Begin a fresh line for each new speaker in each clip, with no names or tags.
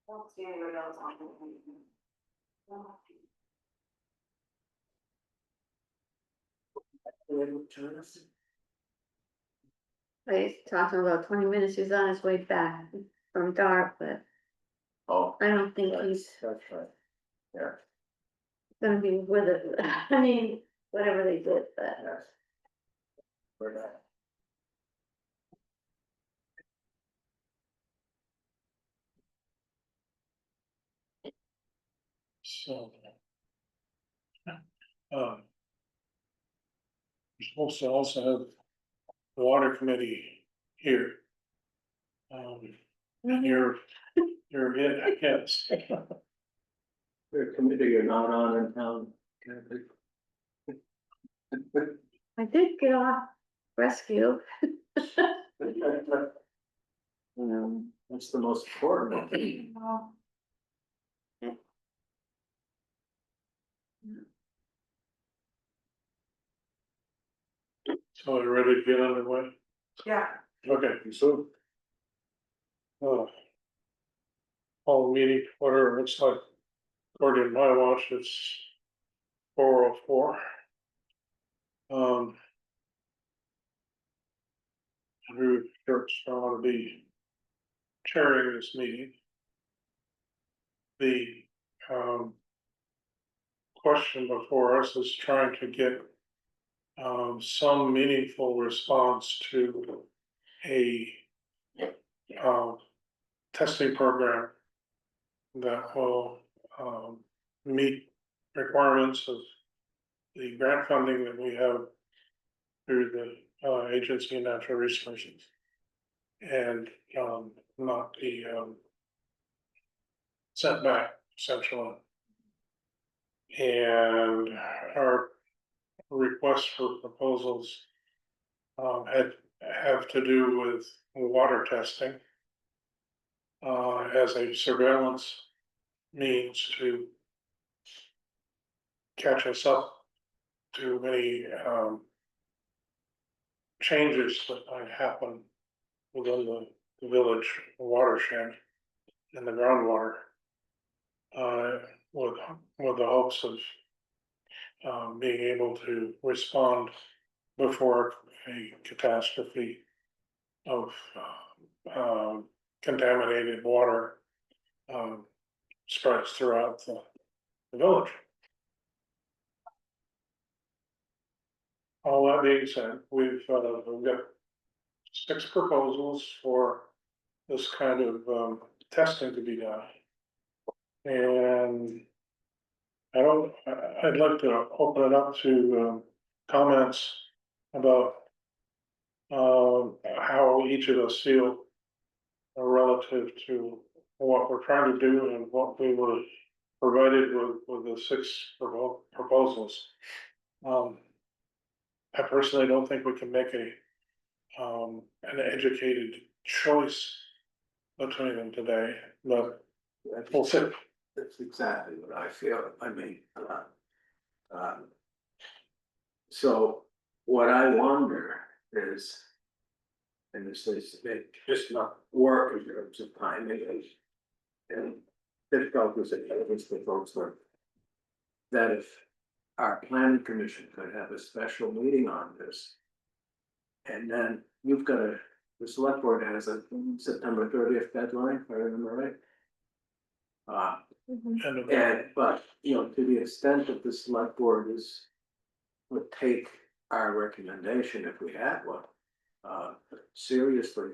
Don't see anybody else on it.
He's talking about 20 minutes, he's on his way back from Dart, but
Oh,
I don't think he's
that's right. Yeah,
gonna be with it. I mean, whatever they did, but
yes. We're not.
So. We're supposed to also have the water committee here. And you're it, I guess.
The committee you're not on in town.
I did get off rescue.
That's the most important one.
Well,
So we're ready to get underway?
Yeah,
Okay, so. All meeting, whatever it looks like, according to my watch, it's 4:04. Andrew Church, I want to be chairing this meeting. The question before us is trying to get some meaningful response to a testing program that will meet requirements of the grant funding that we have through the Agency of Natural Resources, and not the setback essentially. And our requests for proposals have to do with water testing as a surveillance means to catch us up to any changes that might happen within the village watershed and the groundwater, with the hopes of being able to respond before a catastrophe of contaminated water spreads throughout the village. All that being said, we've got 6 proposals for this kind of testing to be done. And I'd like to open it up to comments about how each of us feel relative to what we're trying to do and what we were provided with the 6 proposals. I personally don't think we can make an educated choice between them today, but we'll see.
That's exactly what I feel. I mean, so what I wonder is, and this is just not work in terms of timing and difficulties that the folks are, that if our planning commission could have a special meeting on this, and then you've got the select board has a September 30th deadline, if I remember right. But, you know, to the extent that the select board would take our recommendation if we had one, seriously,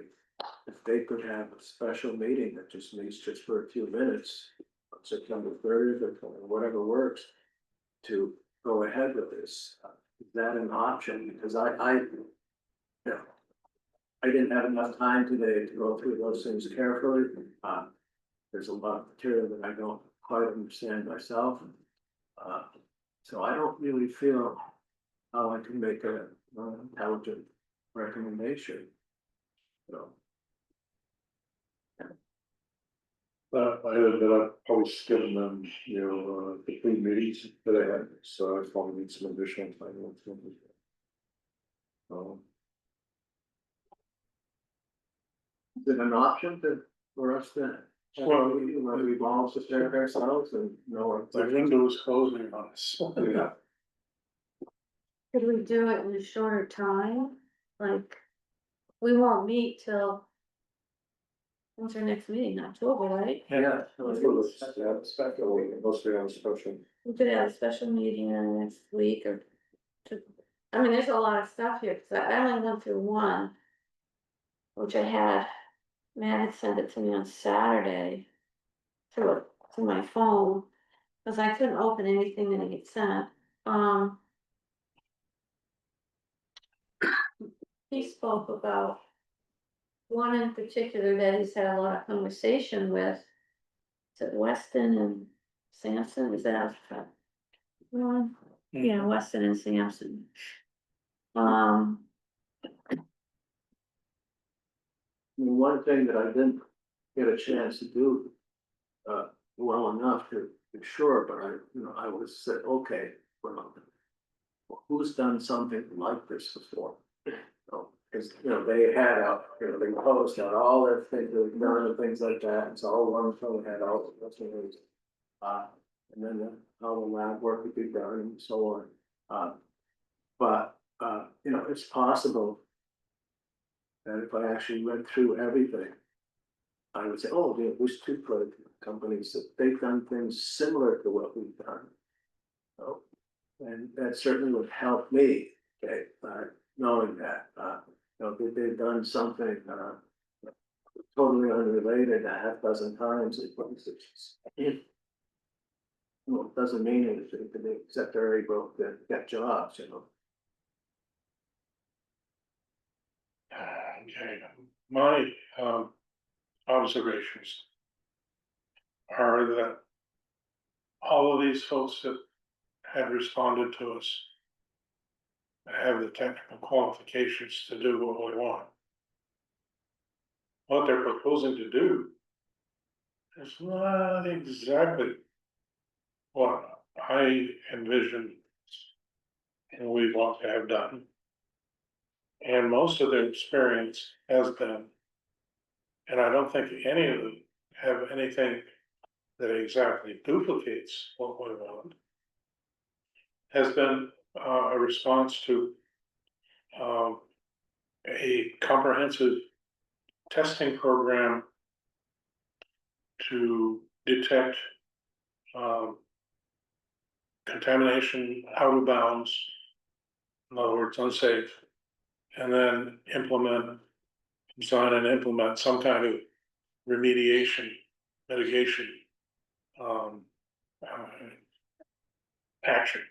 if they could have a special meeting that just meets just for a few minutes, on September 30th or whatever works, to go ahead with this, is that an option? Because you know, I didn't have enough time today to go through those things carefully. There's a lot of material that I don't quite understand myself. So I don't really feel how I can make an intelligent recommendation. So.
I had that I've probably skimmed them, between meetings that I had, so I probably need some additional time with them.
Is it an option for us to
Well,
We've all sit there ourselves and no one.
the window is closing on us.
Yeah.
Could we do it in a shorter time? Like, we won't meet till. When's our next meeting? October, right?
Yeah.
Speculate, mostly on special.
We could have a special meeting next week or. I mean, there's a lot of stuff here, cause I only went through one. Which I had, Matt had sent it to me on Saturday. To my phone, cause I couldn't open anything that he sent, he spoke about. One in particular that he's had a lot of conversation with. Is it Weston and Sampson, is that? One, yeah, Weston and Sampson.
One thing that I didn't get a chance to do. Well enough to be sure, but I was said, okay, well. Who's done something like this before? Cause they had out, they posted out all their things, they've done and things like that, and so all one fellow had all those things. And then all the lab work would be done and so on. But it's possible. That if I actually went through everything. I would say, oh, there's two companies that they've done things similar to what we've done. So, and that certainly would help me, okay, knowing that, that they've done something, totally unrelated a half dozen times in places. Well, it doesn't mean anything to me, except they're able to get jobs,
Okay, my observations are that all of these folks that had responded to us have the technical qualifications to do what we want. What they're proposing to do is not exactly what I envisioned and we want to have done. And most of their experience has been, and I don't think any of them have anything that exactly duplicates what we want, has been a response to a comprehensive testing program to detect contamination out of bounds, in other words, unsafe, and then design and implement some kind of remediation, mitigation action.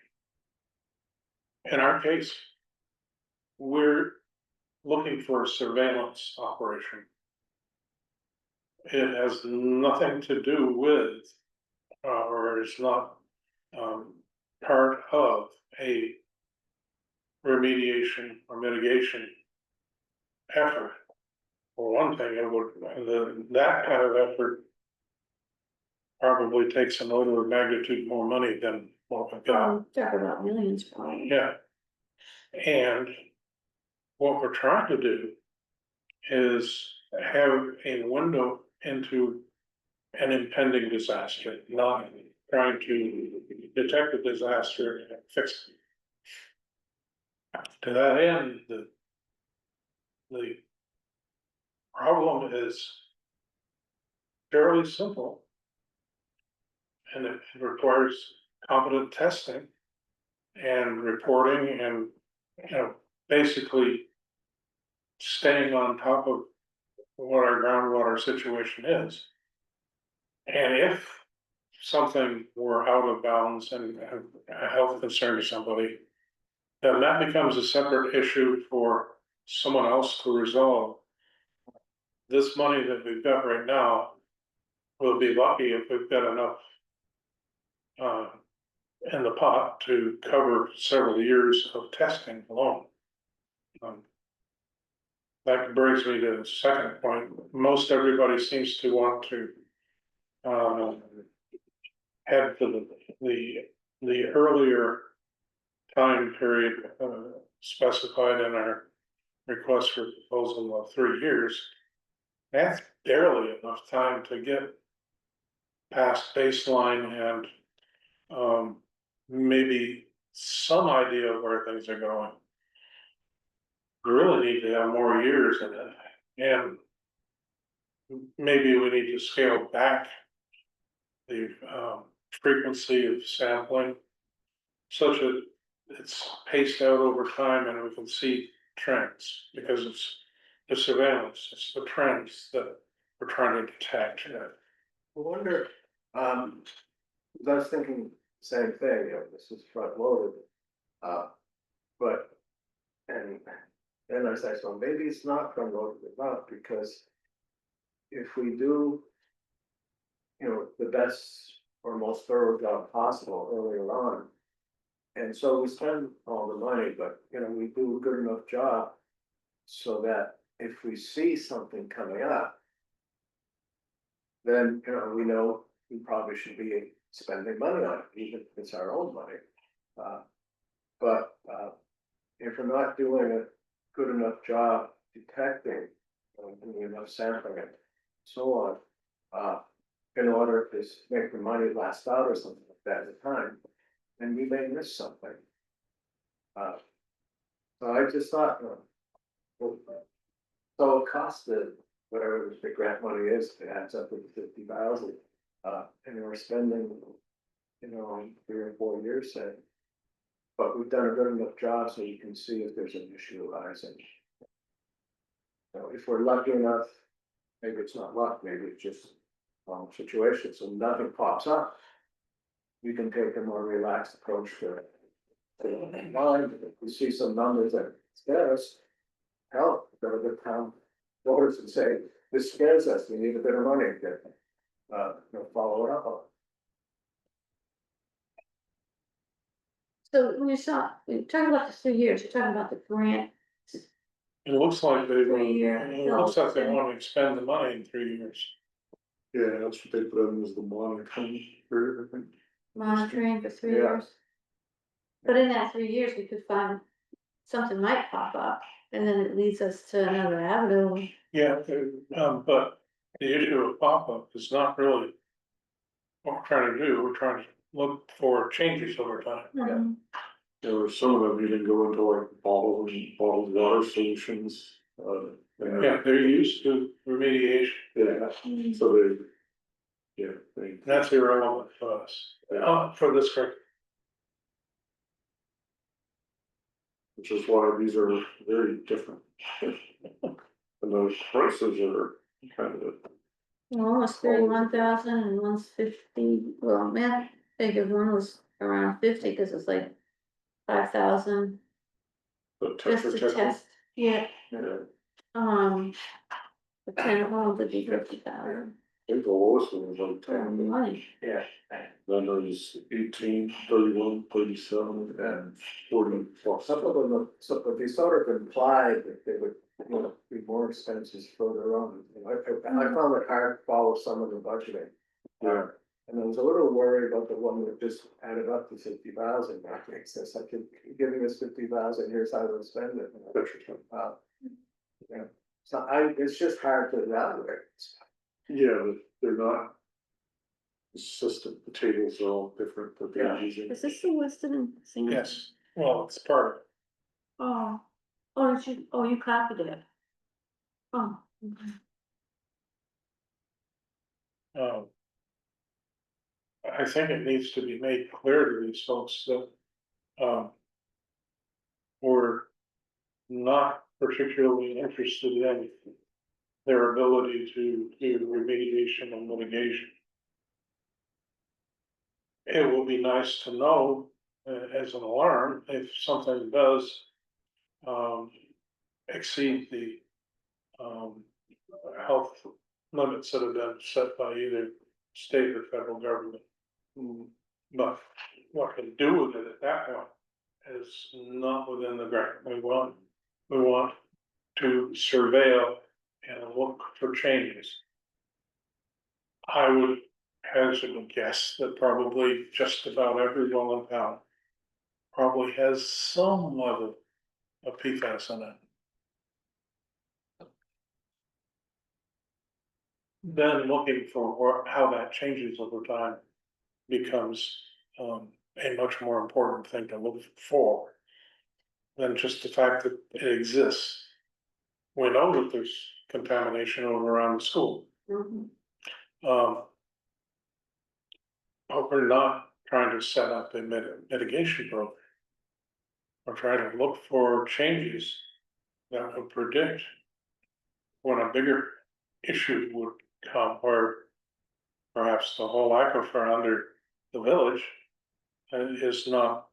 In our case, we're looking for a surveillance operation. It has nothing to do with, or is not part of a remediation or mitigation effort. For one thing, it would, that kind of effort probably takes an order of magnitude more money than what we've got.
Talk about millions probably.
Yeah. And what we're trying to do is have a window into an impending disaster, not trying to detect a disaster and fix it. To that end, the problem is fairly simple. And it requires competent testing and reporting and, basically staying on top of what our groundwater situation is. And if something were out of bounds and a health concern to somebody, then that becomes a separate issue for someone else to resolve. This money that we've got right now, we'll be lucky if we've got enough in the pot to cover several years of testing alone. That brings me to the second point. Most everybody seems to want to head to the earlier time period specified in our request for proposal of 3 years. That's barely enough time to get past baseline and, maybe some idea of where things are going. We really need to have more years in it, and maybe we need to scale back the, frequency of sampling such that it's paced out over time and we can see trends, because it's the surveillance, it's the trends that we're trying to detect.
I wonder, I was thinking the same thing, you know, this is front loaded. But, and then I say, so maybe it's not front loaded enough, because if we do, you know, the best or most thorough job possible earlier on, and so we spend all the money, but, you know, we do a good enough job so that if we see something coming up, then, you know we probably should be spending money on it, even if it's our own money. But if we're not doing a good enough job detecting, doing enough sampling and so on, in order to make the money last out or something like that at the time, then we may miss something. So I just thought, so it costed whatever the grant money is, it adds up to 50,000, and we're spending, you know, 3 or 4 years say. But we've done a good enough job so you can see if there's an issue arising. You know, if we're lucky enough, maybe it's not luck, maybe it's just situation, so nothing pops up. You can take a more relaxed approach to it. Mind, if we see some numbers that scare us, help, go to the town voters and say, this scares us, we need a bit of money to get, follow it up on.
So when you're talking about the 3 years, you're talking about the grant.
It looks like they,
3 year.
it looks like they want to expend the money in 3 years.
Yeah, that's what they put in as the monitoring period, I think.
Monitoring for 3
Yeah.
years. But in that 3 years, we could find something might pop up, and then it leads us to another avenue.
Yeah, but the issue of pop-up is not really what we're trying to do, we're trying to look for changes over time.
Mhm.
There were some of them even go into like bottled water solutions, and
Yeah, they're used to remediation,
yeah,
Mhm.
so they. Yeah, they,
and that's irrelevant to us, for this group.
which is why these are very different. And those prices are kind of,
One was 31,000 and one's 50, well, man, figured one was around 50, cause it's like 5,000
the
just
Tetra
to
Tech.
test, yeah,
Yeah,
the 10 homes would be 50,000
I think the lowest one was like
for
10,
money.
Yeah.
then there's 18, 31, 37, and 40 plus.
Some of them, but they sort of implied that they would, you know, be more expenses further on. You know, I found it hard to follow some of the budgeting.
Yeah.
And I was a little worried about the one that just added up to 50,000, that makes sense, I could, giving us 50,000, here's how to spend it.
Tetra Tech.
Yeah, so it's just hard to evaluate.
Yeah, but they're not consistent, the tables are all different that they're
Yeah.
using.
Is this the Weston and Sampson?
Yes, well, it's part
Oh, you copied it. Oh, okay.
of it. I think it needs to be made clear to these folks that, we're not particularly interested in their ability to do remediation and mitigation. It will be nice to know, as an alarm, if something does, exceed the, health limits that have been set by either state or federal government. But what to do with it at that point is not within the grant. We want to surveil and look for changes. I would hazard a guess that probably just about everyone in town probably has some level of PFAS in it. then looking for how that changes over time becomes, a much more important thing to look for than just the fact that it exists. We know that there's contamination over around the school.
Mhm.
But we're not trying to set up a mitigation program. We're trying to look for changes that would predict when a bigger issue would come where perhaps the whole aquifer under the village is not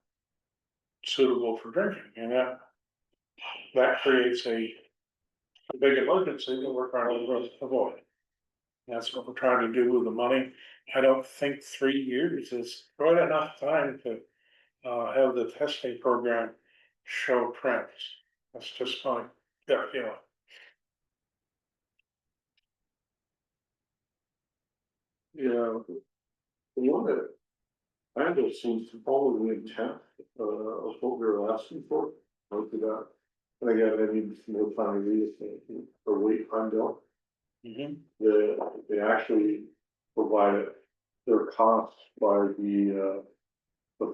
suitable for drinking, and that creates a big emergency that we're trying to avoid. That's what we're trying to do with the money. I don't think 3 years is quite enough time to have the testing program show trends. That's just my gut feeling.
Yeah, the one that kind of seems to follow the intent, of what we were asking for, like that. And again, I need more time to read it, or wait, find out. They actually provided their costs by the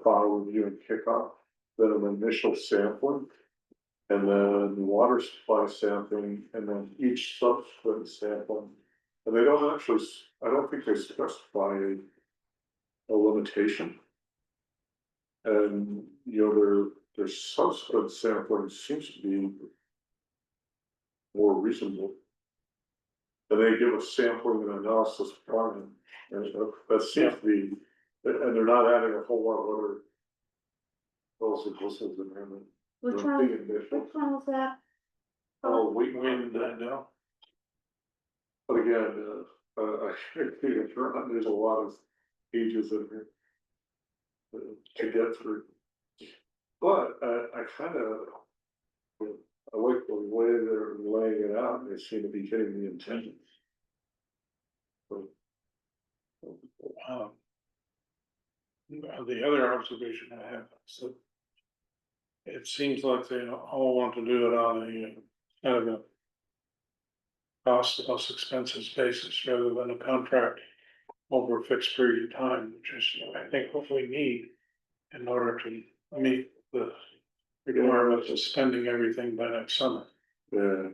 file review and kickoff, then an initial sampling. And then water supply sampling, and then each subsequent sampling. And they don't actually, I don't think they specify a limitation. And, you know, their subsequent sampling seems to be more reasonable. And they give a sampling and analysis plan, and that seems to be, and they're not adding a whole lot of other bells and whistles in there.
Which
They're
one,
big initial.
which one was that?
Oh, wait,
When now,
but again, I think there's a lot of pages in here to get through. But I kind of, I like the way they're laying it out, and they seem to be hitting the intent.
um, the other observation I have is that it seems like they all want to do it on a kind of a cost plus expenses basis rather than a contract over a fixed period of time, which is, I think, what we need in order to meet the requirements of spending everything by next summer.
Yeah.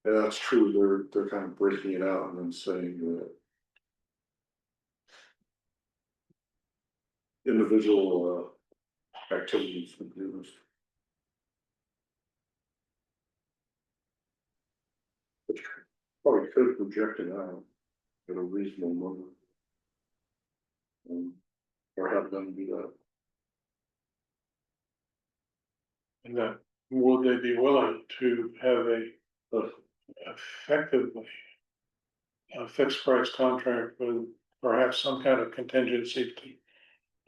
Yeah, that's true, they're kind of breaking it out and then saying that individual, activities would be used. Which probably could project it out at a reasonable number. Or have them do that.
And then, would they be willing to have effectively a fixed price contract with perhaps some kind of contingency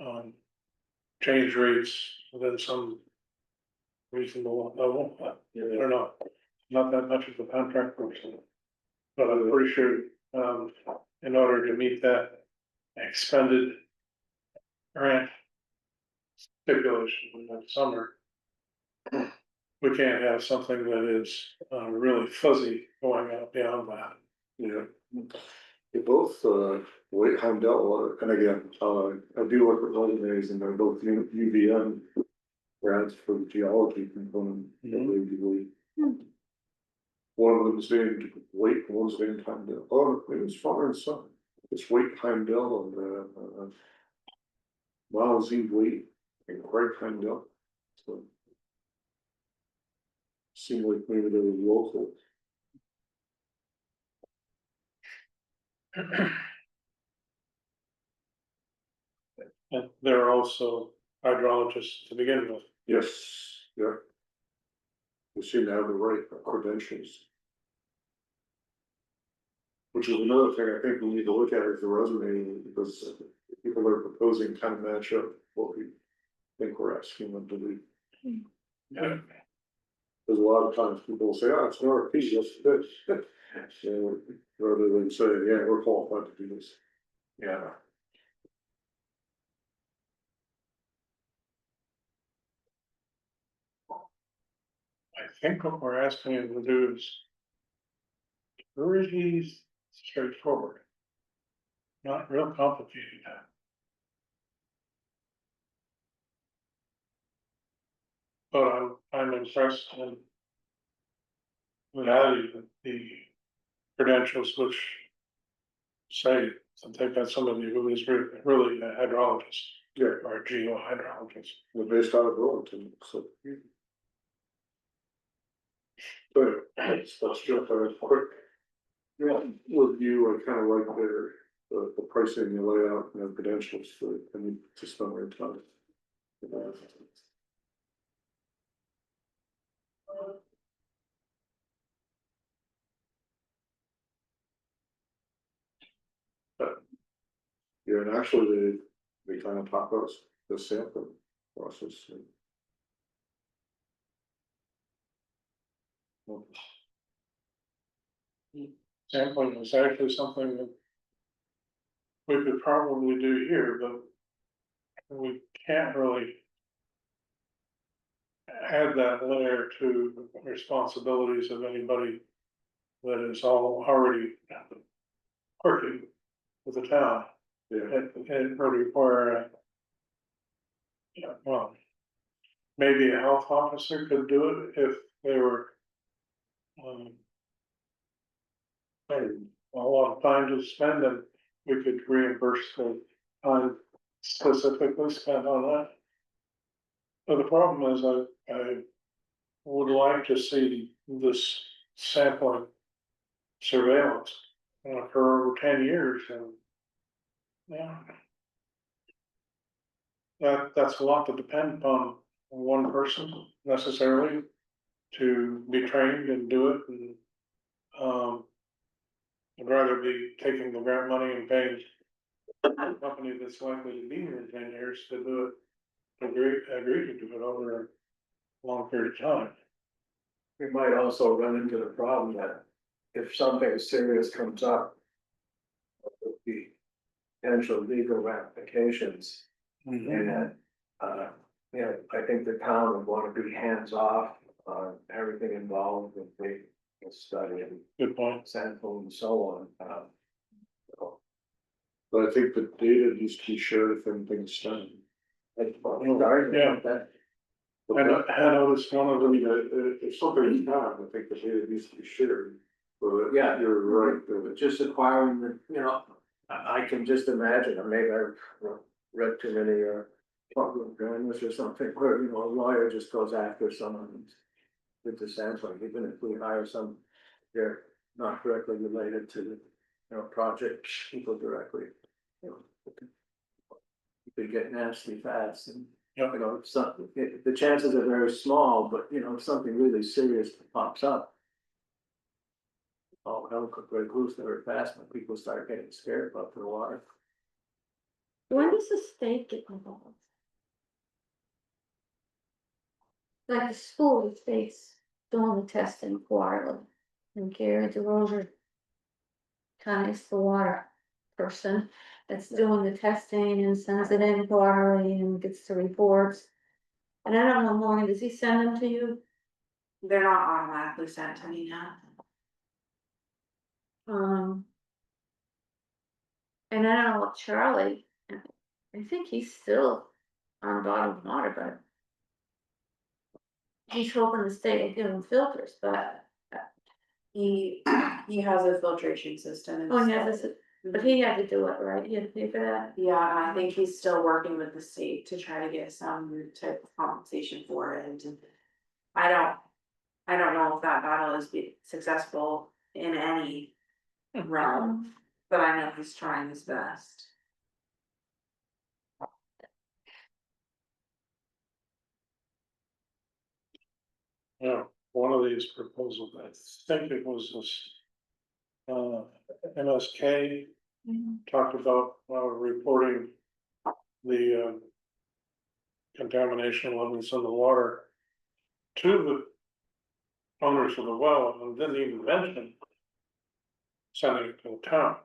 to change rates within some reasonable level? I don't know, not that much of a contract person. But I'm pretty sure, in order to meet that expended grant stipulation in that summer, we can't have something that is really fuzzy going out beyond that.
Yeah. They both, Wade Heimdall, and again, I do look at resumes and they're both UVM grads for the geology component. I believe. One of them's named Wade, one's named Heimdall. Oh, it was father and son. It's Wade Heimdall and, Miles E. Wade and Craig Heimdall. So. Seemed like maybe they were local.
And they're also hydrologists to begin with.
Yes, yeah. They seem to have the right credentials. Which is another thing I think we need to look at is the resume, because people are proposing kind of match up what we think we're asking them to do.
Yeah.
There's a lot of times people will say, oh, it's an RFP, yes, it is. So, rather than say, yeah, we're qualified to do this.
Yeah.
I think what we're asking them to do is pretty straightforward. Not real complicated. But I'm impressed in the credentials which say that they've got somebody who is really a hydrologist.
Yeah.
Or a geohydrologist.
They're based out of Burlington, so. So, let's jump on a quick. Yeah, review, I kind of like their, the pricing, the layout, and the credentials for, I mean, to spend our time. Yeah, and actually, they kind of talk about the sampling process.
Sampling is actually something that we could probably do here, but we can't really add that layer to responsibilities of anybody that is all already working with the town.
Yeah,
It would require well, maybe a health officer could do it if they were had a lot of time to spend, and we could reimburse the time specifically spent on that. But the problem is, I would like to see this sampling surveillance for over 10 years, and yeah, that's a lot to depend upon one person necessarily to be trained and do it, and I'd rather be taking the grant money and paying a company that's likely to be here in 10 years to do it, agree to do it over a long period of time.
We might also run into the problem that if something serious comes up, with the potential legal ramifications, and you know, I think the town would want to be hands off on everything involved with the study and
Good point.
sample and so on.
but I think the data needs to be shared if anything's done.
Yeah. I noticed one of
I mean,
the,
if something's done, I think the data needs to be shared. But
Yeah.
you're right,
But just acquiring the, you know, I can just imagine, or maybe I've read too many, public agreements or something, where, you know, a lawyer just goes after someone with the sampling, even if we hire some, they're not directly related to the, you know, project people directly, you know. You could get nasty fast and,
Yeah.
you know, something, the chances are very small, but, you know, if something really serious pops up. Oh, hell could break loose very fast when people start getting scared about the water.
When does the state get involved? Like the school, the state's doing the testing quarterly, and Gary DeRozier kind of is the water person that's doing the testing and sends it in quarterly and gets the reports. And I don't know, Maureen, does he send them to you?
They're not automatically sent to me now.
And I don't know what Charlie, I think he's still on bottom water, but he's hoping the state will give him filters, but,
He has a filtration system and
oh,
stuff.
yeah, but he had to do it, right? He had to pay for that.
Yeah, and I think he's still working with the state to try to get some type of compensation for it, and I don't know if that battle is successful in any realm, but I know he's trying his best.
yeah, one of these proposals, I think it was this. MSK talked about reporting the contamination levels in the water to the owners of the well, and didn't even mention sending it to the town.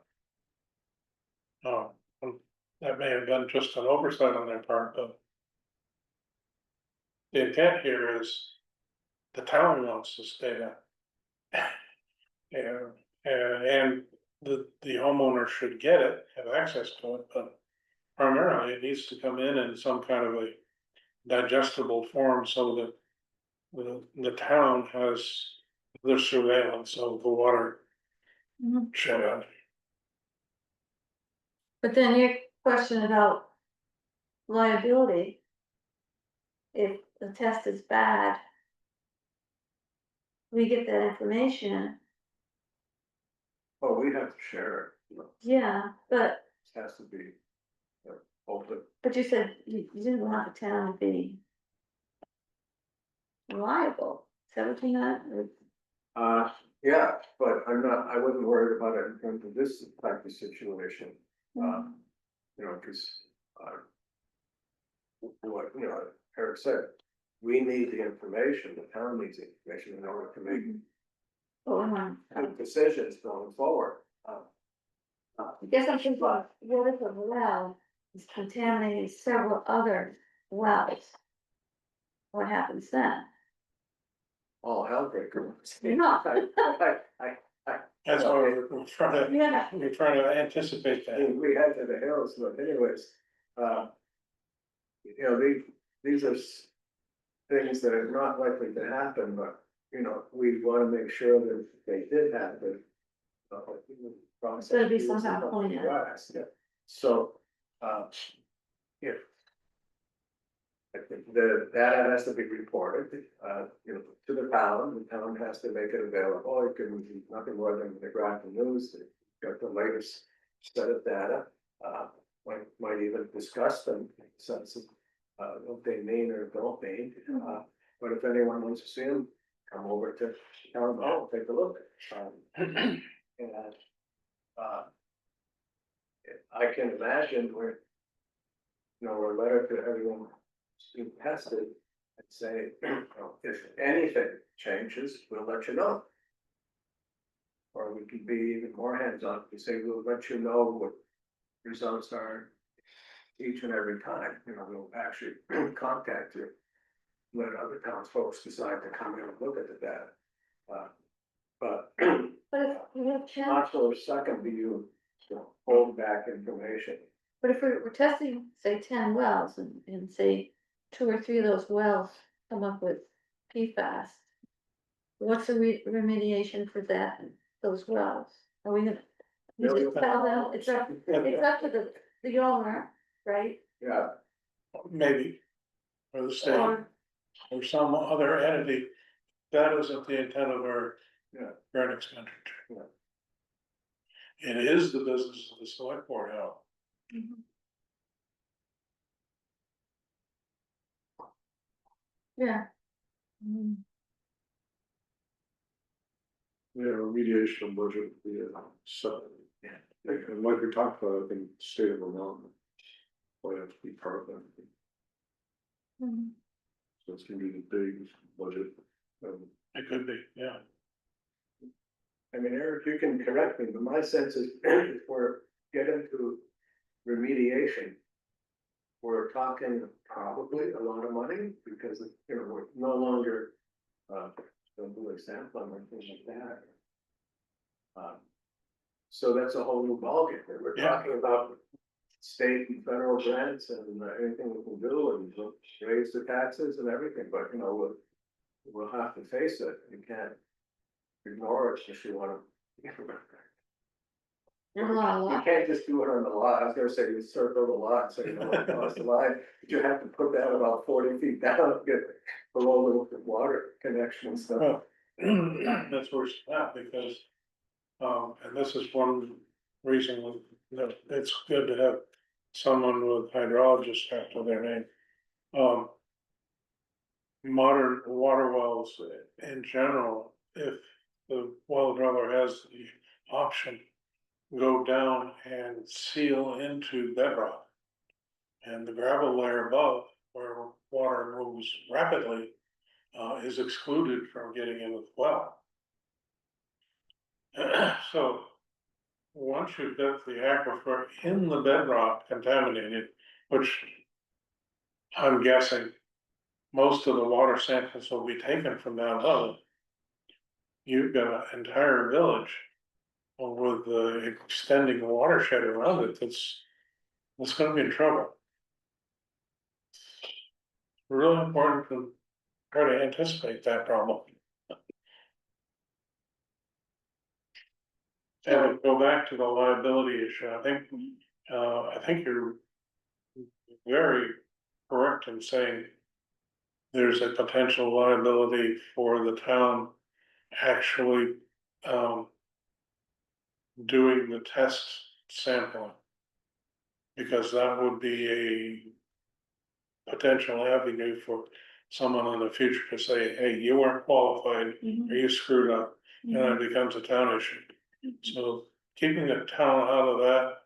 That may have been just an oversight on their part, but the intent here is the town wants this data. And And the homeowner should get it, have access to it, but primarily it needs to come in some kind of a digestible form so that the town has the surveillance of the water
Mhm.
shed.
But then your question about liability. If the test is bad. We get that information,
Oh, we have to share it,
yeah, but,
it has to be, open.
but you said you didn't want the town to be liable, 1700.
Yeah, but I wasn't worried about it in terms of this type of situation. Cause, what, Eric said, we need the information, the town needs the information in order to make good decisions going forward.
I guess I'm thinking, what if a well is contaminating several other wells? What happens then?
All hell breaker.
No.
That's why we're trying to,
Yeah,
we're trying to anticipate that.
We head to the hills, but anyways, these are things that are not likely to happen, but, we wanna make sure that if they did happen.
It's gotta be somehow pointed out.
Yeah, so, if. I think the data has to be reported, to the town has to make it available, it can be nothing more than the Grafton News, they've got the latest set of data. Might even discuss them, in the sense of, what they mean or don't mean, but if anyone wants to see them, come over to town hall, take a look. And, I can imagine where, a letter to everyone who tested and say, if anything changes, we'll let you know. Or we can be even more hands-on, we say, we'll let you know what results are each and every time, we'll actually contact you. Let other townsfolk decide to come in and look at the data. But
but if we have 10,
not so second, do you hold back information?
but if we're testing, say, 10 wells and say 2 or 3 of those wells come up with PFAS. What's the remediation for those wells? Are we gonna? You just tell them, it's up to the owner, right?
Yeah,
Maybe, or the state,
Or,
or some other entity, that isn't the intent of our
Yeah.
grant expenditure.
Yeah.
It is the business of the select board, how.
yeah.
remediation budget, so, and like we talked about, I think state of Vermont. Will have to be part of that,
Mhm.
so it's gonna be the big budget.
It could be, yeah.
I mean, Eric, you can correct me, but my sense is if we're getting to remediation. We're talking probably a lot of money because, we're no longer, don't do a sampling or anything like that. So that's a whole new ballgame. We're
Yeah.
talking about state and federal grants and anything we can do and raise the taxes and everything, but we'll have to face it. You can't ignore it if you wanna.
There's a lot of
You
luck.
can't just do it on the lot, I was gonna say you circle the lot, so you know what across the line, but you have to put that about 40 feet down, get below the water connection and stuff.
Well, that's worse than that, because, and this is one reason that it's good to have someone with hydrologist after their name. Modern water wells in general, if the well driller has the option, go down and seal into bedrock. And the gravel layer above, where water moves rapidly, is excluded from getting into the well. So, once you've got the aquifer in the bedrock contaminated, which I'm guessing most of the water samples will be taken from that level, you've got an entire village with the extending the watershed around it, it's gonna be in trouble. Really important to try to anticipate that problem. And to go back to the liability issue, I think you're very correct in saying there's a potential liability for the town actually, doing the test sampling. Because that would be a potential avenue for someone in the future to say, hey, you weren't qualified, or you screwed up, and it becomes a town issue. So keeping the town out of that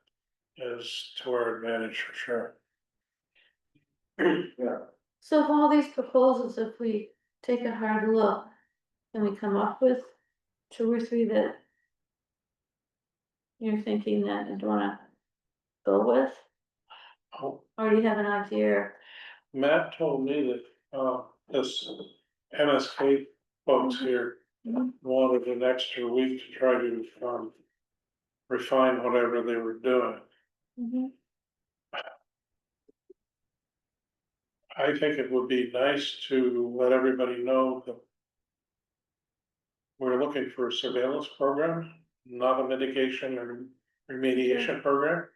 is to our advantage for sure.
Yeah,
So of all these proposals, if we take a hard look, can we come up with 2 or 3 that you're thinking that you'd wanna go with?
Oh,
Or do you have an idea?
Matt told me that, this MSK folks here
Mhm.
wanted an extra week to try to, refine whatever they were doing.
Mhm.
I think it would be nice to let everybody know that we're looking for a surveillance program, not a mitigation or remediation program.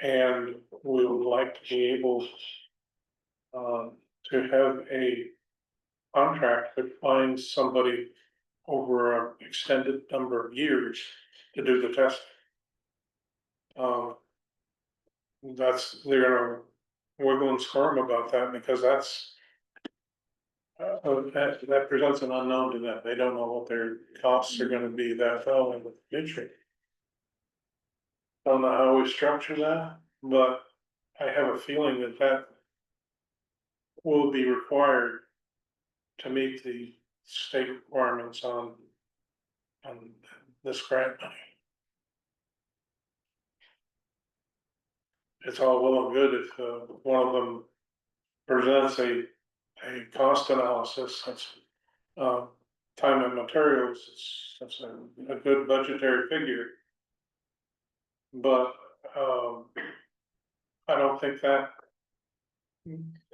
And we would like to be able to have a contract that finds somebody over an extended number of years to do the testing. They're gonna wiggle and squirm about that because that presents an unknown to them. They don't know what their costs are gonna be that fell in the future. Don't know how we structure that, but I have a feeling that will be required to meet the state requirements on this grant money. It's all well and good if one of them presents a cost analysis, that's time and materials, that's a good budgetary figure. But I don't think that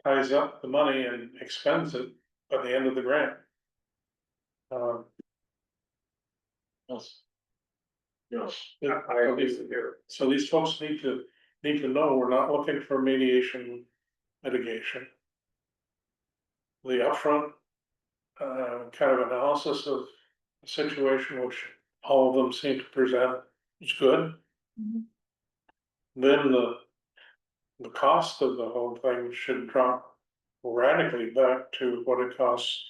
ties up the money and expends it at the end of the grant. Yes.
yes, I agree with you.
So these folks need to know we're not looking for mediation mitigation. The upfront kind of analysis of the situation, which all of them seem to present, is good.
Mhm.
Then the cost of the whole thing should drop radically back to what it costs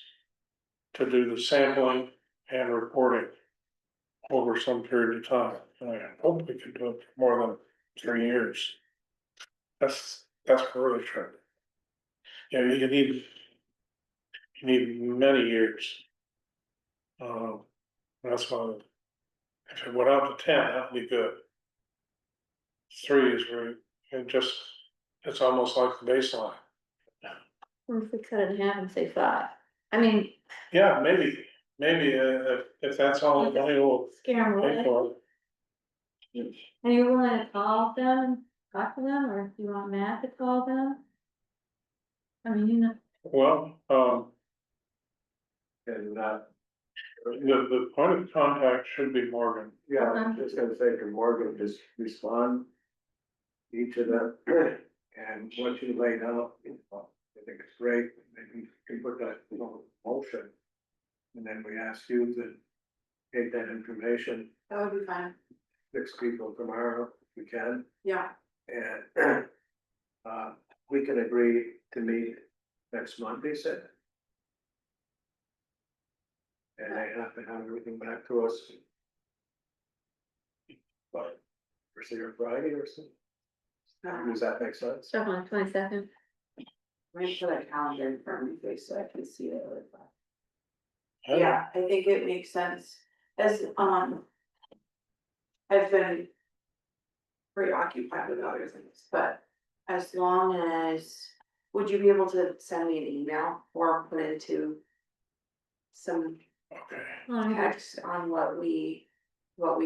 to do the sampling and reporting over some period of time. And I hope we can do it for more than 3 years. That's really true. Yeah, you need many years. That's why, if it went out to 10, that'd be good. 3 is where it's almost like the baseline.
Or if we cut it in half and say 5, I mean,
Yeah, maybe, if that's all the money will
scare them
pay
away.
for it.
Are you willing to call them, and talk to them, or do you want Matt to call them? I mean, you know,
Well,
And,
the point of contact should be Morgan.
yeah, I was just gonna say to Morgan, just respond each of them, and once you laid out, I think it's great, maybe you can put that in motion. And then we ask you to take that information,
That would be fine,
6 people tomorrow, if we can,
yeah,
and we can agree to meet next Monday, said. And they have to have everything back to us. By Thursday or Friday or something, does that make sense?
stuff on 22nd.
wait for that calendar in front of my face so I can see it really fast.
I-
Yeah, I think it makes sense, as, I've been preoccupied with other things, but as long as, would you be able to send me an email or put into some
Okay,
text on what we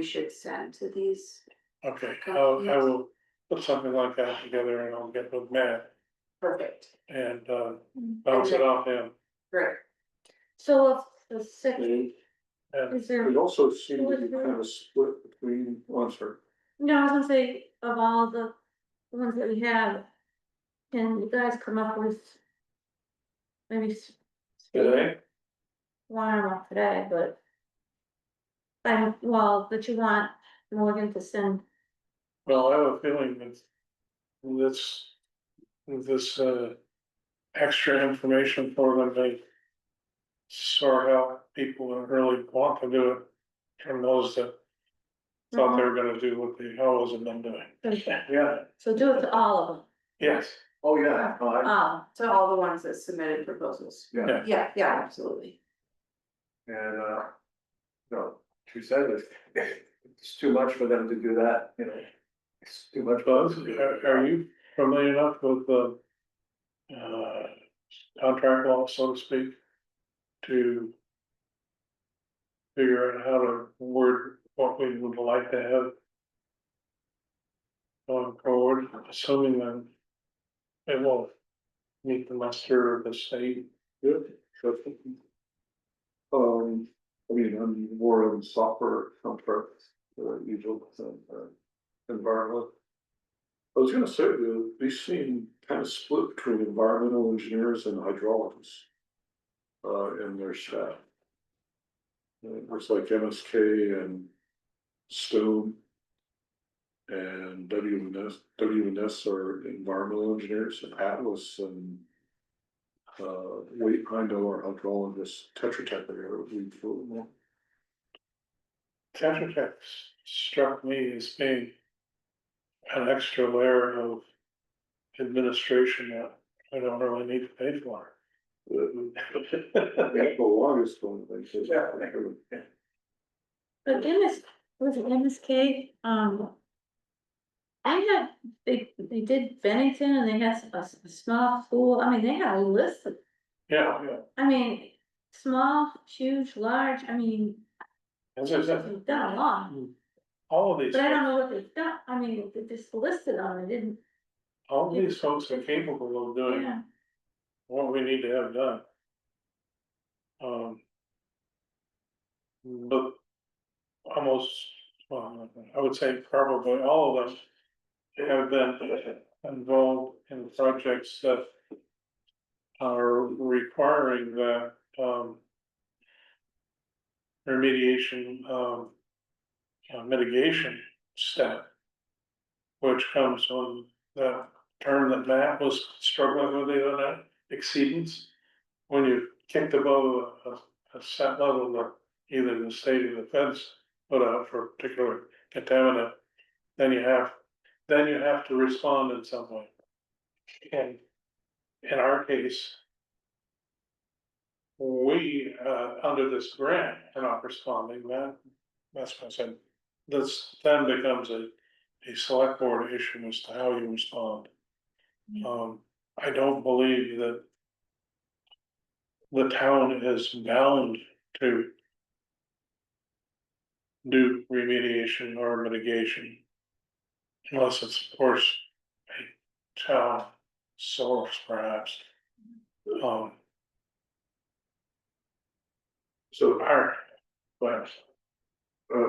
should send to these.
okay, I will put something like that together and I'll get with Matt
Perfect,
and, bounce it off him.
great.
So if the second,
And
is there,
It also seemed to be kind of split between, oh, I'm sorry.
no, I was gonna say, of all the ones that we have, can you guys come up with maybe
today,
one or not today, but well, that you want Morgan to send,
well, I have a feeling that this, extra information for them may sort out people that really want to do it from those that thought they were gonna do what the hell wasn't them doing.
Yeah,
so do it to all of them.
Yes,
oh, yeah, no,
To all the ones that submitted proposals.
yeah,
Yeah, absolutely.
and, no, she said it's too much for them to do that, you know. It's too much. for
Buzz,
them to do.
are you familiar enough with the contract law, so to speak, to figure out how to word what we would like to have going forward, assuming that it will meet the muster of the state?
Yeah, sure. I mean, I'm more in software contracts, usual, environment. I was gonna say, these seem kind of split between environmental engineers and hydraulics. In their staff. Looks like MSK and Stone. And WNS are environmental engineers, and Atlas and. Wait, I know our hydrologist, Tetra Tech, they are, we flew more.
Tetra Tech struck me as being an extra layer of administration that I don't really need to pay for.
The longest one, they said.
But was it MSK, I had, they did Bennington and they had a small school, I mean, they had a list of,
Yeah,
I mean, small, huge, large, I mean,
as I said,
they've done a lot.
all of these,
But I don't know what they've done, I mean, they just listed them, they didn't,
all of these folks are capable of doing
yeah,
what we need to have done. But almost, well, I would say probably all of them have been involved in projects that are requiring that, remediation, mitigation step, which comes on the term that Matt was struggling with the other night, exceedance. When you kicked above a set level that either the state or the feds put out for a particular contaminant, then you have to respond in some way. And in our case, we, under this grant, are not responding, that's what I said. This then becomes a select board issue as to how you respond. I don't believe that the town is bound to do remediation or mitigation. Unless it's, of course, a town source perhaps.
So,
Well,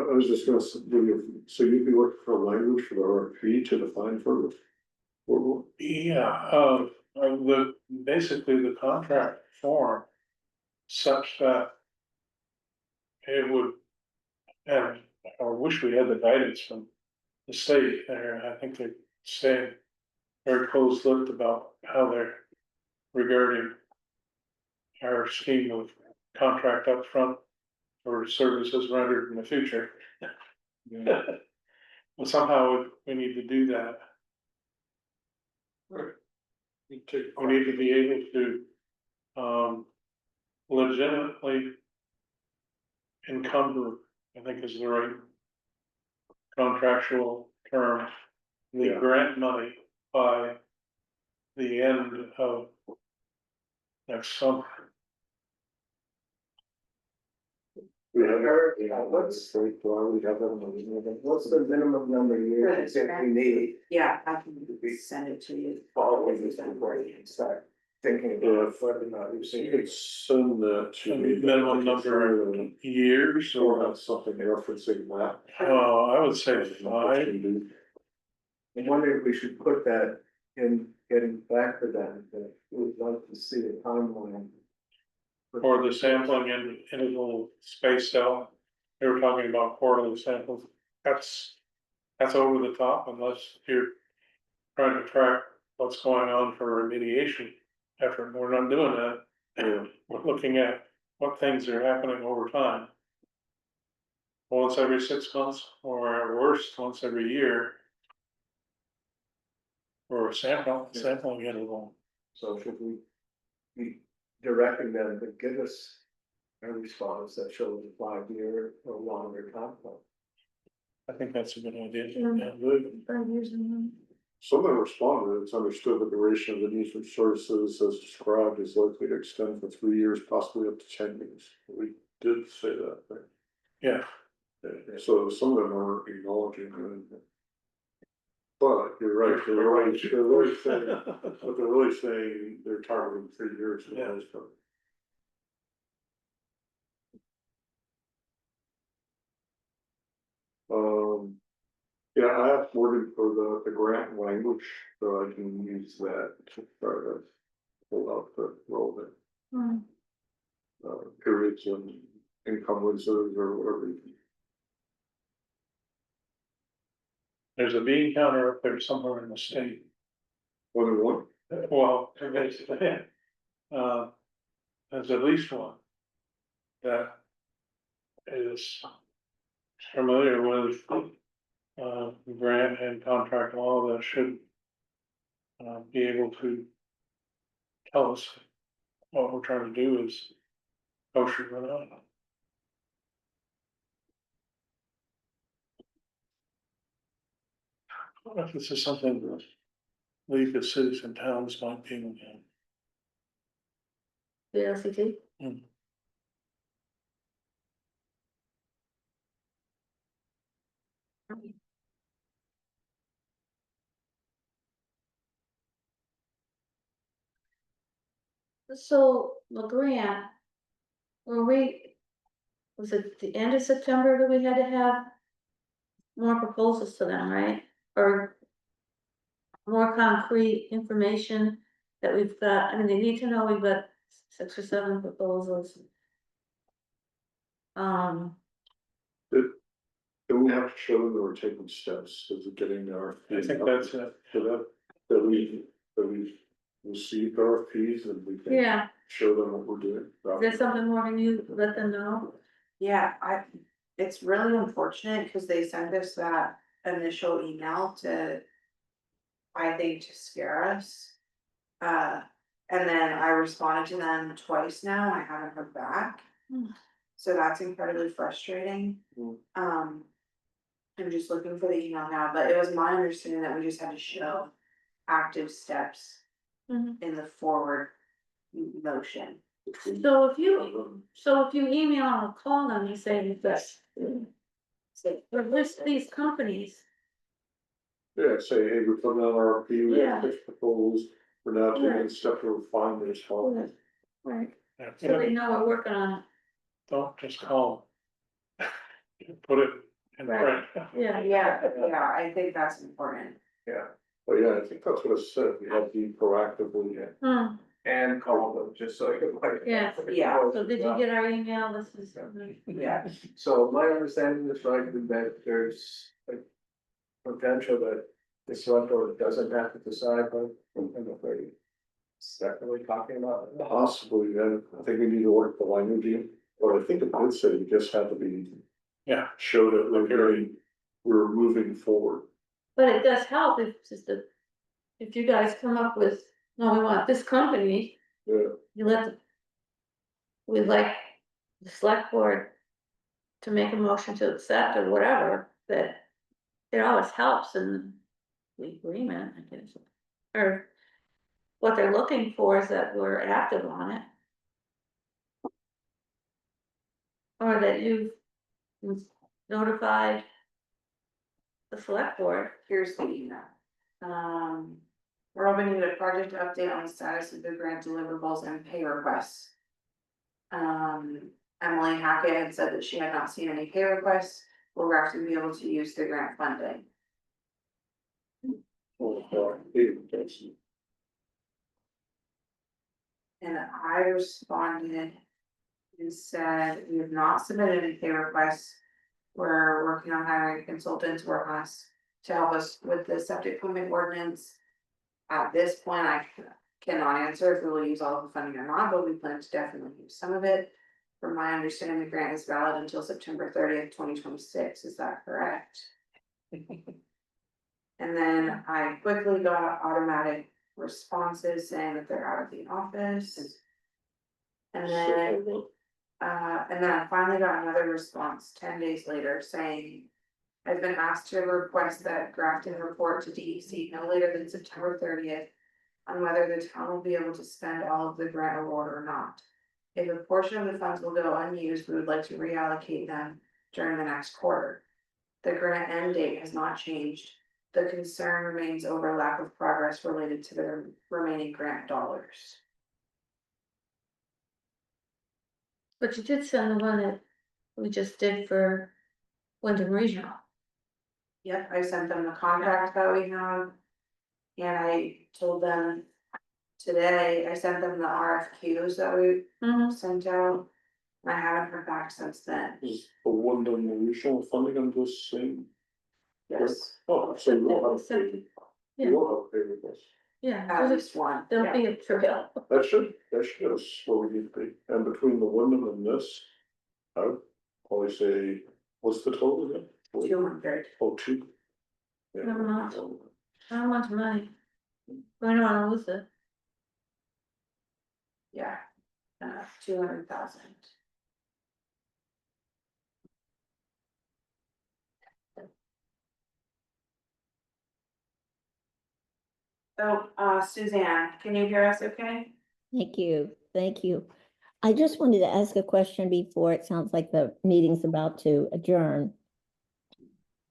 I was just gonna, so you'd be looking for language for the RFP to define further?
yeah, basically the contract form such that it would, and I wish we had the guidance from the state there. I think they're saying very close-lipped about how they're regarding our scheme of contract up front for services rendered in the future. But somehow we need to do that. We need to be able to, legitimately encumber, I think is the right contractual term, the
Yeah.
grant money by the end of next summer.
We have,
What's
we have that on the email.
what's the minimum number of years that we need?
Yeah, I can send it to you.
Following this before you can start thinking
Yeah,
about whether or not you see.
It's send that to me.
Minimum number of years
Or
or,
have something referencing that.
I would say 5.
I wonder if we should put that in, getting back to that we'd like to see a timeline.
Or the sampling in a little space cell. They were talking about quarterly samples. That's over the top unless you're trying to track what's going on for remediation effort. We're not doing that.
Yeah.
We're looking at what things are happening over time. Once every 6 months, or at worst, once every year. Or a sampling interval.
So should we be directing them to give us a response that shows a 5-year or longer timeframe?
I think that's a good idea.
Yeah.
Yeah.
5 years and then.
Someone responded, it's understood the duration of the need for services as described is likely to extend for 3 years, possibly up to 10 years. We did say that, right?
Yeah,
Yeah, so some of them are acknowledging it. But you're right, they're really saying, but they're really saying they're targeting 3 years. for
Yeah.
most of them. Yeah, I have worded for the grant language, so I can use that to try to pull out the relevant
Hmm.
periods and encumbrances or whatever.
there's a bean counter up there somewhere in the state.
Only one?
Well, there's at least one. That is familiar with, grant and contract law that should. Be able to. Tell us what we're trying to do is kosher or not. I wonder if this is something that League of Cities and Towns might be able to.
The LCT.
Hmm.
So, LeGrand, was it the end of September that we had to have more proposals to them, right? Or more concrete information that we've got, I mean, they need to know we've got 6 or 7 proposals.
Do we have to show them that we're taking steps, is it getting our?
I think that's it.
So that we received RFPs and we can
Yeah,
show them what we're doing.
is there something more than you let them know?
Yeah, it's really unfortunate because they sent us that initial email to. I think to scare us. And then I responded to them twice now, I haven't heard back.
Hmm.
So that's incredibly frustrating.
Hmm.
I'm just looking for the email now, but it was my understanding that we just had to show active steps
Mhm.
in the forward motion.
So if you email or call them, you say that, or list these companies,
Yeah, say, hey, we're putting out our RFP, we
Yeah.
have 6 proposals, we're now taking
Right.
a step to refine this.
right,
Yeah,
so they know we're working on it,
don't just call. Put it in
Right.
print.
yeah.
Yeah, I think that's important.
Yeah,
But yeah, I think that's what it said, we have to be proactively.
Hmm,
and call them, just so you can like.
Yeah.
Yeah.
so did you get our email, this is.
Yeah, so my understanding is right, that there's a potential that the select board doesn't have to decide, but I'm afraid. Is that what we're talking about?
Possibly, yeah, I think we need to work the language in, but I think it did say we just have to be.
Yeah.
Show that we're moving forward.
But it does help if you guys come up with, no, we want this company,
Yeah,
we'd like the select board to make a motion to accept or whatever, that it always helps in the agreement, I guess. Or what they're looking for is that we're active on it. or that you've notified the select board.
Here's the email. We're opening a project update on the status of the grant deliverables and pay requests. Emily Hackett had said that she had not seen any pay requests, we're actually be able to use the grant funding. And I responded and said, we have not submitted any pay requests. We're working on hiring a consultant to work on us, to help us with the septic permit ordinance. At this point, I cannot answer if we will use all of the funding or not, but we plan to definitely use some of it. From my understanding, the grant is valid until September 30th, 2026. Is that correct? And then I quickly got automatic responses saying that they're out of the office. And then I finally got another response 10 days later saying, I've been asked to request that Grafton report to DEC no later than September 30th on whether the town will be able to spend all of the grant award or not. If a portion of the funds will go unused, we would like to reallocate them during the next quarter. The grant end date has not changed. The concern remains over lack of progress related to the remaining grant dollars.
But you did send the one that we just did for Wyndham Regional.
Yep, I sent them the contract that we have. And I told them today, I sent them the RFQs that we sent out. And I haven't heard back since then.
Is the one done the regional funding on this same?
Yes,
Oh, so you will have,
Yeah.
you will have pay requests.
Yeah,
at least one.
there'll
Yeah.
be a trail.
That should get us where we need to be, and between the Wyndham and this, I would probably say, what's the total again?
200.
Oh, two. Yeah.
Never mind. How much money? I don't wanna lose it.
Yeah. 200,000. Oh, Suzanne, can you hear us okay?
Thank you, thank you. I just wanted to ask a question before it sounds like the meeting's about to adjourn.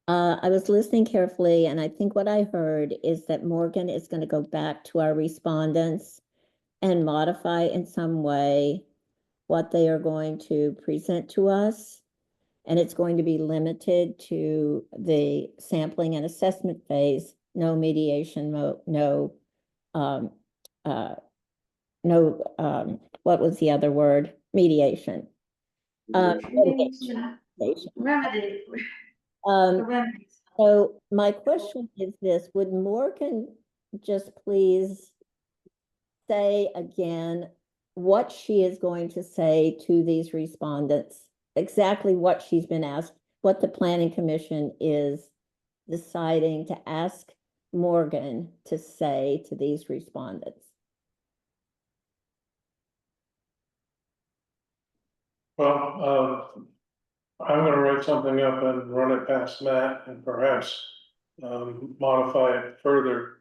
I was listening carefully, and I think what I heard is that Morgan is going to go back to our respondents and modify in some way what they are going to present to us. And it's going to be limited to the sampling and assessment phase, no mediation, no, what was the other word? Mediation. Litigation.
Remedy.
Um,
Remedies.
so my question is this, would Morgan just please say again what she is going to say to these respondents? Exactly what she's been asked, what the planning commission is deciding to ask Morgan to say to these respondents.
Well, I'm gonna write something up and run it past Matt and perhaps modify it further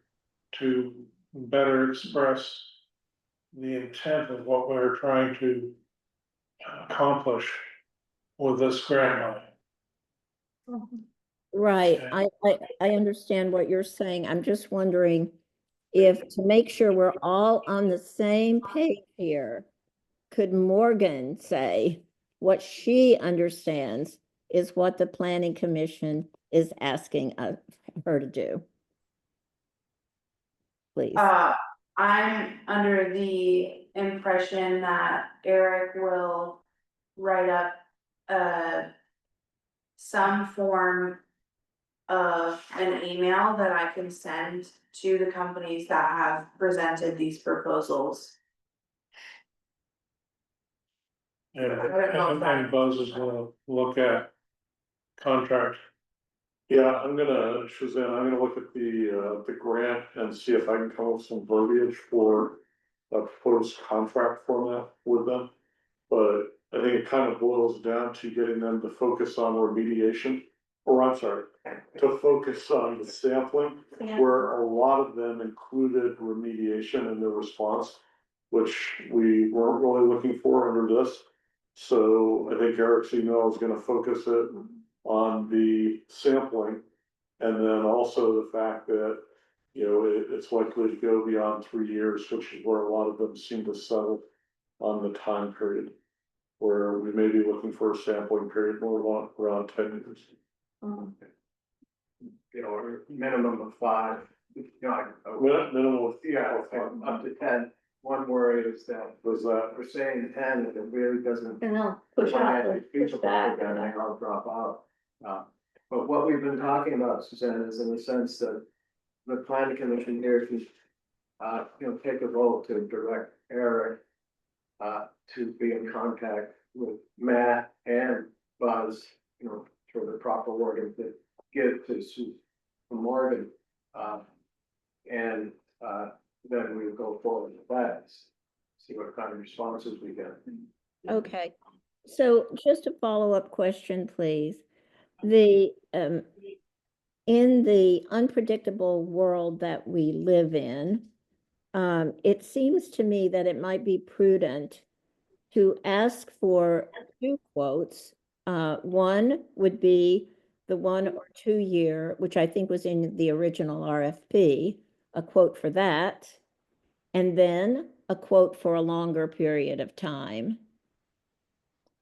to better express the intent of what we're trying to accomplish with this grant money.
Right,
Okay.
I understand what you're saying. I'm just wondering if, to make sure we're all on the same page here, could Morgan say what she understands is what the planning commission is asking her to do? Please.
I'm under the impression that Eric will write up some form of an email that I can send to the companies that have presented these proposals.
And Buzz is gonna look at contract.
Yeah, Suzanne, I'm gonna look at the grant and see if I can come up with some verbiage for a proposed contract format with them. But I think it kind of boils down to getting them to focus on remediation, or I'm sorry, to focus on the sampling, where a lot of them included remediation in their response, which we weren't really looking for under this. So I think Eric's email is gonna focus it on the sampling. And then also the fact that, you know, it's likely to go beyond 3 years, which is where a lot of them seem to settle on the time period. Where we may be looking for a sampling period more around 10 years.
Um,
You know, or minimum of 5, you know,
Minimum of,
yeah, up to 10. One worry is that
was that,
we're saying 10, if it really doesn't.
And they'll push out, push back.
Then I'll drop out. But what we've been talking about, Suzanne, is in the sense that the planning commission here can, you know, take a vote to direct Eric to be in contact with Matt and Buzz, you know, for the proper wording to give to Sue Morgan. And then we'll go forward with that, see what kind of responses we get.
Okay, so just a follow-up question, please. The, in the unpredictable world that we live in, it seems to me that it might be prudent to ask for 2 quotes. One would be the 1 or 2 year, which I think was in the original RFP, a quote for that. And then a quote for a longer period of time.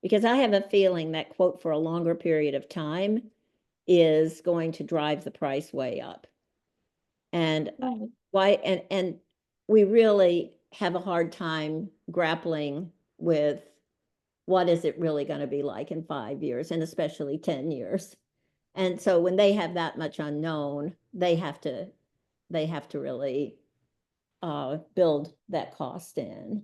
Because I have a feeling that quote for a longer period of time is going to drive the price way up. And why, and we really have a hard time grappling with what is it really going to be like in 5 years, and especially 10 years. And so when they have that much unknown, they have to really build that cost in.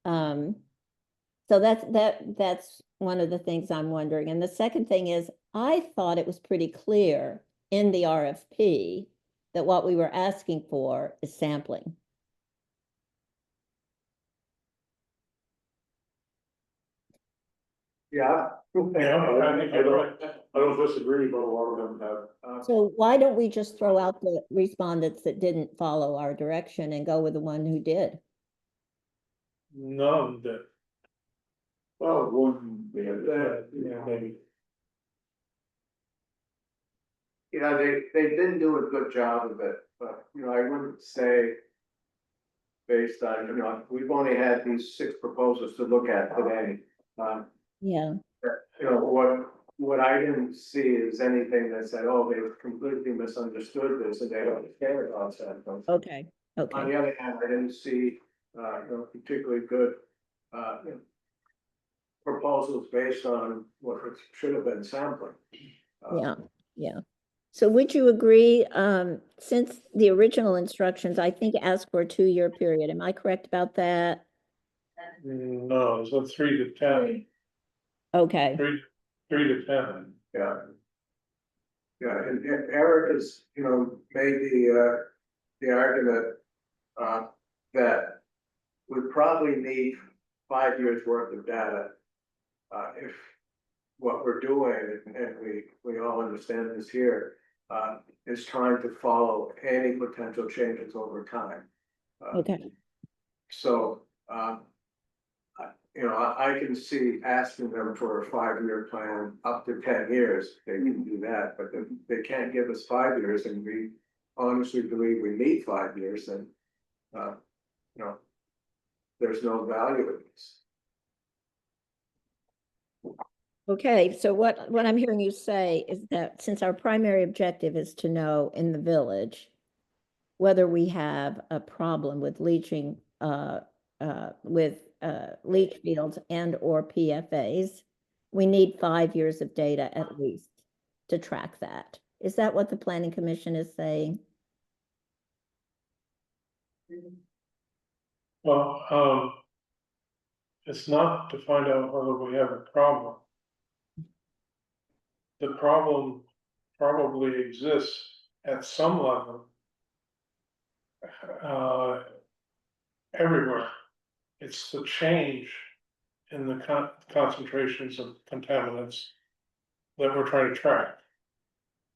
So that's one of the things I'm wondering. And the second thing is, I thought it was pretty clear in the RFP that what we were asking for is sampling.
Yeah.
I don't disagree, but a lot of them have.
So why don't we just throw out the respondents that didn't follow our direction and go with the one who did?
None that,
Well, one,
yeah, maybe.
You know, they didn't do a good job of it, but, you know, I wouldn't say. Based on, you know, we've only had these 6 proposals to look at today.
Yeah,
You know, what I didn't see is anything that said, oh, they completely misunderstood this and they don't care about that.
okay,
On
okay,
the other hand, I didn't see, you know, particularly good, you know, proposals based on what should have been sampling.
yeah. So would you agree, since the original instructions, I think asked for a 2-year period, am I correct about that?
No, it's a 3 to 10,
Okay,
3 to 10.
Yeah. Yeah, and Eric has, you know, made the argument, that we probably need 5 years worth of data. If what we're doing, and we all understand this here, is trying to follow any potential changes over time.
okay,
So, you know, I can see asking them for a 5-year plan up to 10 years, they can do that, but they can't give us 5 years, and we honestly believe we need 5 years, and, you know, there's no value in this.
okay, so what I'm hearing you say is that since our primary objective is to know in the village whether we have a problem with leaching, leach fields and or PFAs, we need 5 years of data at least to track that. Is that what the Planning Commission is saying?
Well, it's not to find out whether we have a problem. The problem probably exists at some level. Everywhere. It's the change in the concentrations of contaminants that we're trying to track.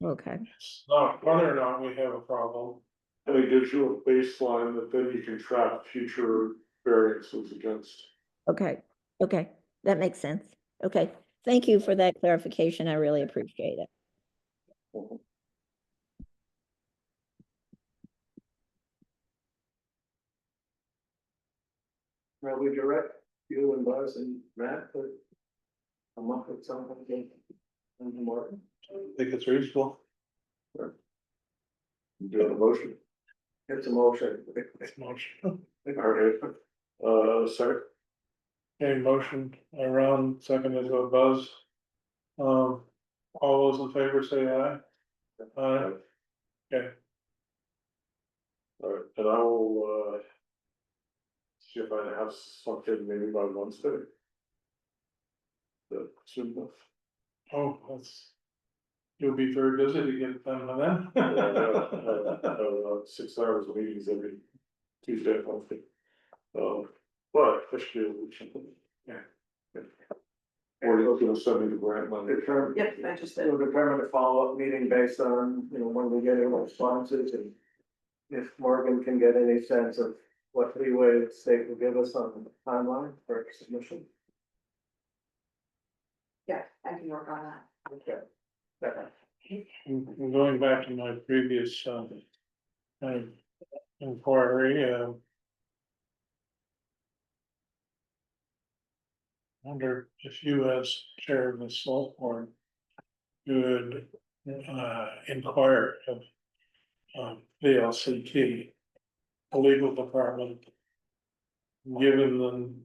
Okay,
It's not whether or not we have a problem.
and it gives you a baseline that then you can track future variances against.
okay, okay. that makes sense. Okay, thank you for that clarification. I really appreciate it.
Now we direct you and Buzz and Matt to come up with something in the morning.
I think it's reasonable.
Do a motion,
It's a motion.
It's motion.
all right, second,
A motion around second is a Buzz. All those in favor say aye. Aye. Okay,
all right, and I will, see if I have something maybe by Wednesday. That soon enough.
oh, you'll be very busy to get it done by then.
6 hours of meetings every Tuesday, and Wednesday. But I should do something.
Yeah.
Or you're gonna send me the grant money.
Yep, I just did.
We'll determine a follow-up meeting based on, when we get any responses and if Morgan can get any sense of what leeway the state will give us on the timeline for submission.
Yeah, I can work on that.
Okay. Okay.
And going back to my previous, kind of inquiry, wonder if you as chair of the select board could, inquire of, VLCT, the legal department, given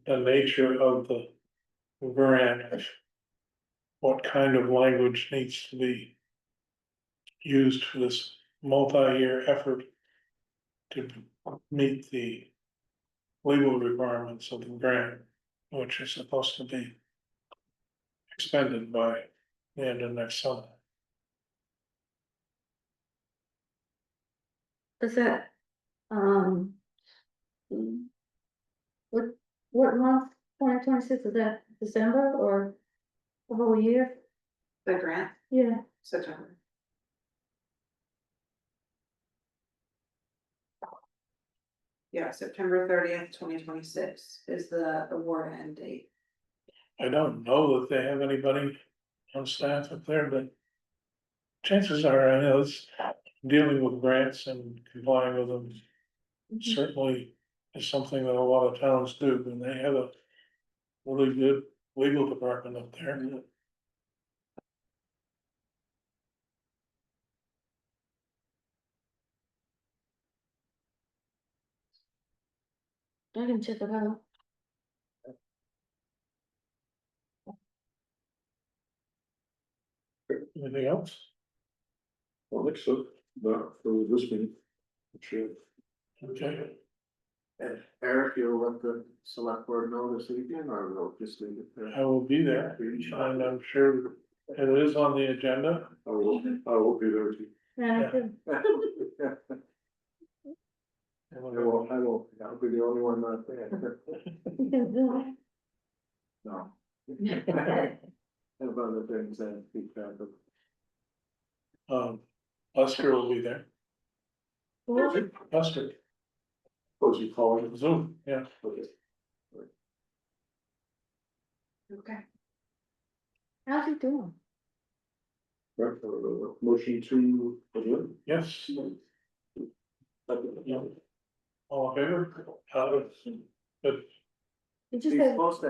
the nature of the grant, what kind of language needs to be used for this multi-year effort to meet the legal requirements of the grant, which is supposed to be expended by the end of next summer.
Is that, what, what month, 2026, is that December or the whole year?
The grant,
Yeah,
September. Yeah, September 30th, 2026 is the award end date.
I don't know that they have anybody on staff up there, but chances are, I know it's dealing with grants and complying with them certainly is something that a lot of towns do, and they have a really good legal department up there.
I can check it out.
Anything else?
I think so, not for this meeting. Sure.
Okay,
And Eric, you'll let the select board know this evening, or we'll just leave it there?
I will be there, and I'm sure it is on the agenda.
I will be there too.
Yeah,
Yeah.
I could-
I'll be the only one not there.
you can do it.
No. Have other things that keep track of.
Buster will be there,
Well,
Buster,
Was you calling?
Zoom, yeah.
Okay.
Okay.
how's he doing?
Right, motion to adjourn.
Yes. Yeah. All in favor? Good.
He just
He's
had
supposed to